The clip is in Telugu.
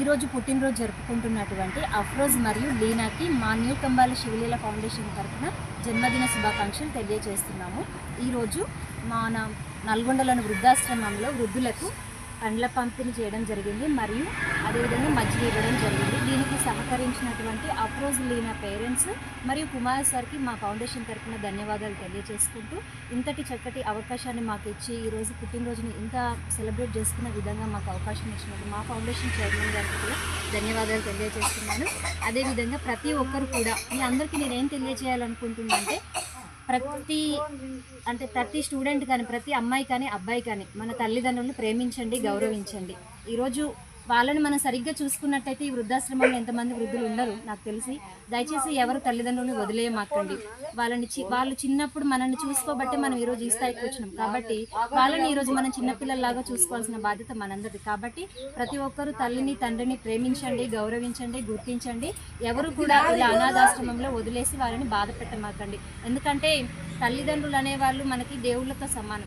ఈరోజు పుట్టినరోజు జరుపుకుంటున్నటువంటి అఫ్రోజ్ మరియు లీనాకి మా న్యూ కంబాల శివలీల ఫౌండేషన్ తరఫున జన్మదిన శుభాకాంక్షలు తెలియజేస్తున్నాము. ఈరోజు మన నల్గొండలోని వృద్ధాశ్రమంలో వృద్ధులకు పండ్ల పంపిణీ చేయడం జరిగింది మరియు అదేవిధంగా మజ్జిగ ఇవ్వడం జరిగింది. దీనికి సహకరించినటువంటి అఫ్రోజ్ లీనా పేరెంట్స్ మరియు కుమార్ సార్కి మా ఫౌండేషన్ తరఫున ధన్యవాదాలు తెలియజేసుకుంటూ ఇంతటి చక్కటి అవకాశాన్ని మాకు ఇచ్చి ఈరోజు పుట్టినరోజుని ఇంత సెలబ్రేట్ చేసుకునే విధంగా మాకు అవకాశం ఇచ్చినట్టు మా ఫౌండేషన్ చైర్మన్ గారికి కూడా ధన్యవాదాలు తెలియజేస్తున్నాను. అదేవిధంగా ప్రతి ఒక్కరు కూడా మీ అందరికీ నేనేం తెలియజేయాలనుకుంటున్నానంటే ప్రతి స్టూడెంట్ కానీ ప్రతి అమ్మాయి కానీ అబ్బాయి కానీ మన తల్లిదండ్రులను ప్రేమించండి, గౌరవించండి. ఈరోజు వాళ్ళని మనం సరిగ్గా చూసుకున్నట్టయితే ఈ వృద్ధాశ్రమంలో ఎంతమంది వృద్ధులు ఉండరు నాకు తెలిసి. దయచేసి ఎవరు తల్లిదండ్రులను వదిలేయమాకండి. వాళ్ళు చిన్నప్పుడు మనల్ని చూసుకోబట్టే మనం ఈరోజు ఈ స్థాయికి వచ్చినాం కాబట్టి వాళ్ళని ఈరోజు మనం చిన్నపిల్లల్లాగా చూసుకోవాల్సిన బాధ్యత మనందరిది. కాబట్టి ప్రతి ఒక్కరూ తల్లిని తండ్రిని ప్రేమించండి, గౌరవించండి, గుర్తించండి. ఎవరు కూడా ఇలా అనాథాశ్రమంలో వదిలేసి వాళ్ళని బాధ పెట్టమాకండి. ఎందుకంటే తల్లిదండ్రులు అనేవాళ్ళు మనకి దేవుళ్ళతో సమానం.